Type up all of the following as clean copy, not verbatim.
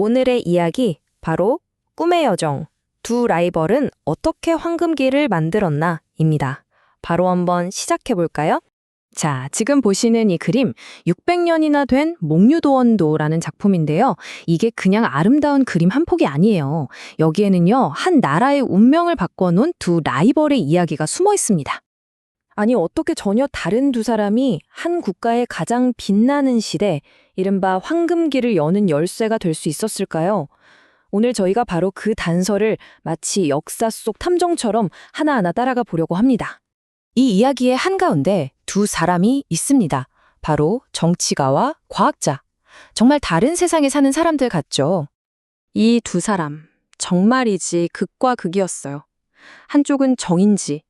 오늘의 이야기, 바로 꿈의 여정. 두 라이벌은 어떻게 황금기를 만들었나?입니다. 바로 한번 시작해 볼까요? 자, 지금 보시는 이 그림, 600년이나 된 몽유도원도라는 작품인데요. 이게 그냥 아름다운 그림 한 폭이 아니에요. 여기에는요, 한 나라의 운명을 바꿔놓은 두 라이벌의 이야기가 숨어 있습니다. 아니, 어떻게 전혀 다른 두 사람이 한 국가의 가장 빛나는 시대, 이른바 황금기를 여는 열쇠가 될 수 있었을까요? 오늘 저희가 바로 그 단서를 마치 역사 속 탐정처럼 하나하나 따라가 보려고 합니다. 이 이야기의 한가운데 두 사람이 있습니다. 바로 정치가와 과학자. 정말 다른 세상에 사는 사람들 같죠? 이 두 사람, 정말이지 극과 극이었어요. 한쪽은 정인지,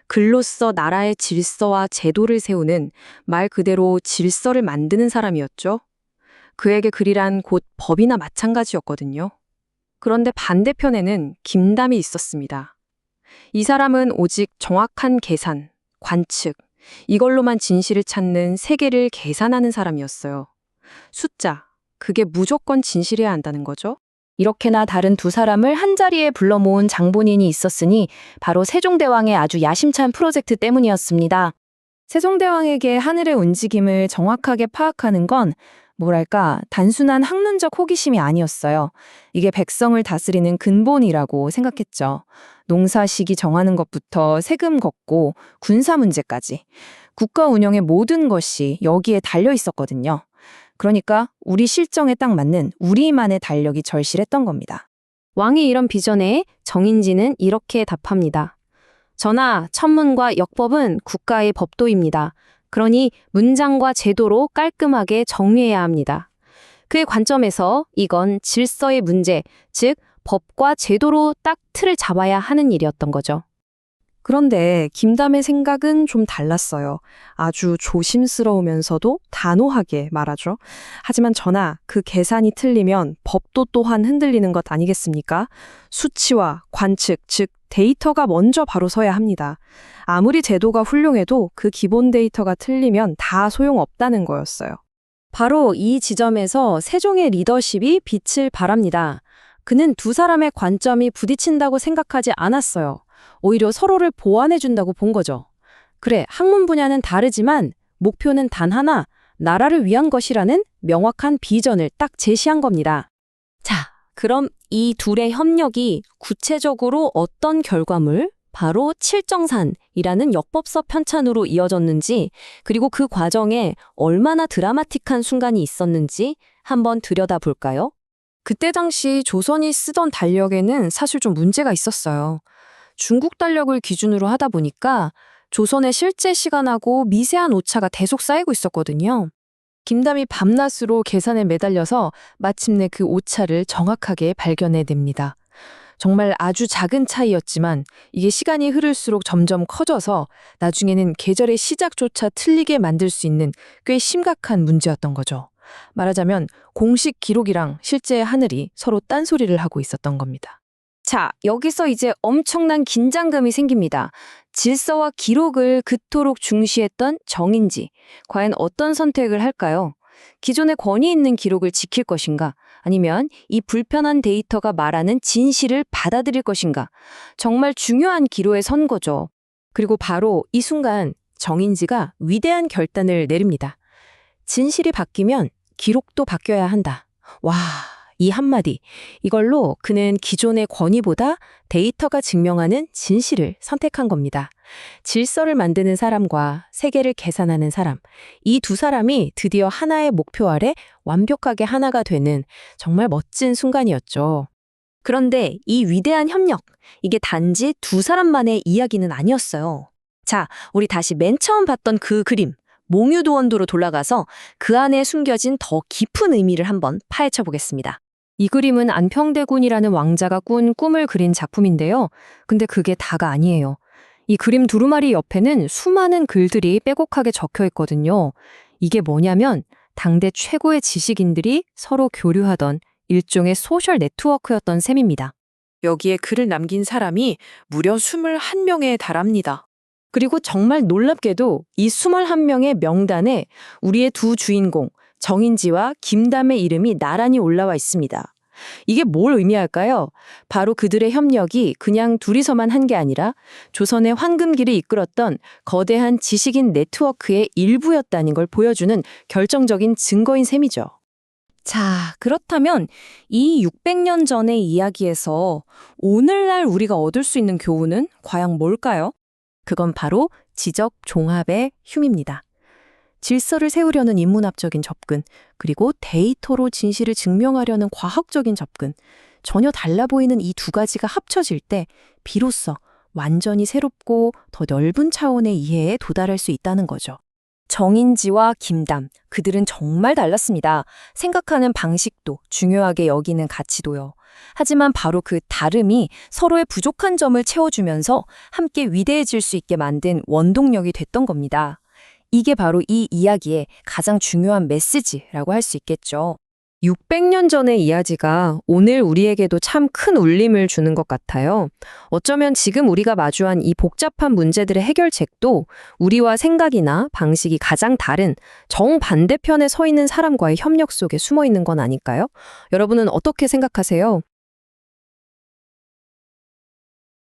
글로써 나라의 질서와 제도를 세우는 말 그대로 질서를 만드는 사람이었죠. 그에게 글이란 곧 법이나 마찬가지였거든요. 그런데 반대편에는 김담이 있었습니다. 이 사람은 오직 정확한 계산, 관측, 이걸로만 진실을 찾는 세계를 계산하는 사람이었어요. 숫자, 그게 무조건 진실이어야 한다는 거죠. 이렇게나 다른 두 사람을 한자리에 불러 모은 장본인이 있었으니 바로 세종대왕의 아주 야심찬 프로젝트 때문이었습니다. 세종대왕에게 하늘의 움직임을 정확하게 파악하는 건 뭐랄까 단순한 학문적 호기심이 아니었어요. 이게 백성을 다스리는 근본이라고 생각했죠. 농사 시기 정하는 것부터 세금 걷고 군사 문제까지 국가 운영의 모든 것이 여기에 달려 있었거든요. 그러니까 우리 실정에 딱 맞는 우리만의 달력이 절실했던 겁니다. 왕의 이런 비전에 정인지는 이렇게 답합니다. 전하, 천문과 역법은 국가의 법도입니다. 그러니 문장과 제도로 깔끔하게 정리해야 합니다. 그의 관점에서 이건 질서의 문제, 즉 법과 제도로 딱 틀을 잡아야 하는 일이었던 거죠. 그런데 김담의 생각은 좀 달랐어요. 아주 조심스러우면서도 단호하게 말하죠. 하지만 전하, 그 계산이 틀리면 법도 또한 흔들리는 것 아니겠습니까? 수치와 관측, 즉 데이터가 먼저 바로 서야 합니다. 아무리 제도가 훌륭해도 그 기본 데이터가 틀리면 다 소용없다는 거였어요. 바로 이 지점에서 세종의 리더십이 빛을 발합니다. 그는 두 사람의 관점이 부딪힌다고 생각하지 않았어요. 오히려 서로를 보완해준다고 본 거죠. 그래, 학문 분야는 다르지만 목표는 단 하나, 나라를 위한 것이라는 명확한 비전을 딱 제시한 겁니다. 자, 그럼 이 둘의 협력이 구체적으로 어떤 결과물, 바로 칠정산이라는 역법서 편찬으로 이어졌는지, 그리고 그 과정에 얼마나 드라마틱한 순간이 있었는지 한번 들여다볼까요? 그때 당시 조선이 쓰던 달력에는 사실 좀 문제가 있었어요. 중국 달력을 기준으로 하다 보니까 조선의 실제 시간하고 미세한 오차가 계속 쌓이고 있었거든요. 김담이 밤낮으로 계산에 매달려서 마침내 그 오차를 정확하게 발견해냅니다. 정말 아주 작은 차이였지만 이게 시간이 흐를수록 점점 커져서 나중에는 계절의 시작조차 틀리게 만들 수 있는 꽤 심각한 문제였던 거죠. 말하자면 공식 기록이랑 실제의 하늘이 서로 딴소리를 하고 있었던 겁니다. 자, 여기서 이제 엄청난 긴장감이 생깁니다. 질서와 기록을 그토록 중시했던 정인지, 과연 어떤 선택을 할까요? 기존의 권위 있는 기록을 지킬 것인가? 아니면 이 불편한 데이터가 말하는 진실을 받아들일 것인가? 정말 중요한 기로에 선 거죠. 그리고 바로 이 순간 정인지가 위대한 결단을 내립니다. 진실이 바뀌면 기록도 바뀌어야 한다. 와, 이 한마디. 이걸로 그는 기존의 권위보다 데이터가 증명하는 진실을 선택한 겁니다. 질서를 만드는 사람과 세계를 계산하는 사람. 이 두 사람이 드디어 하나의 목표 아래 완벽하게 하나가 되는 정말 멋진 순간이었죠. 그런데 이 위대한 협력, 이게 단지 두 사람만의 이야기는 아니었어요. 자, 우리 다시 맨 처음 봤던 그 그림, 몽유도원도로 돌아가서 그 안에 숨겨진 더 깊은 의미를 한번 파헤쳐 보겠습니다. 이 그림은 안평대군이라는 왕자가 꾼 꿈을 그린 작품인데요. 근데 그게 다가 아니에요. 이 그림 두루마리 옆에는 수많은 글들이 빼곡하게 적혀 있거든요. 이게 뭐냐면 당대 최고의 지식인들이 서로 교류하던 일종의 소셜 네트워크였던 셈입니다. 여기에 글을 남긴 사람이 무려 21명에 달합니다. 그리고 정말 놀랍게도 이 21명의 명단에 우리의 두 주인공, 정인지와 김담의 이름이 나란히 올라와 있습니다. 이게 뭘 의미할까요? 바로 그들의 협력이 그냥 둘이서만 한 게 아니라 조선의 황금기를 이끌었던 거대한 지식인 네트워크의 일부였다는 걸 보여주는 결정적인 증거인 셈이죠. 자, 그렇다면 이 600년 전의 이야기에서 오늘날 우리가 얻을 수 있는 교훈은 과연 뭘까요? 그건 바로 지적 종합의 흉입니다. 질서를 세우려는 인문학적인 접근, 그리고 데이터로 진실을 증명하려는 과학적인 접근, 전혀 달라 보이는 이 두 가지가 합쳐질 때 비로소 완전히 새롭고 더 넓은 차원의 이해에 도달할 수 있다는 거죠. 정인지와 김담, 그들은 정말 달랐습니다. 생각하는 방식도, 중요하게 여기는 가치도요. 하지만 바로 그 다름이 서로의 부족한 점을 채워주면서 함께 위대해질 수 있게 만든 원동력이 됐던 겁니다. 이게 바로 이 이야기의 가장 중요한 메시지라고 할 수 있겠죠. 600년 전의 이야기가 오늘 우리에게도 참 큰 울림을 주는 것 같아요. 어쩌면 지금 우리가 마주한 이 복잡한 문제들의 해결책도 우리와 생각이나 방식이 가장 다른 정반대편에 서 있는 사람과의 협력 속에 숨어 있는 건 아닐까요? 여러분은 어떻게 생각하세요?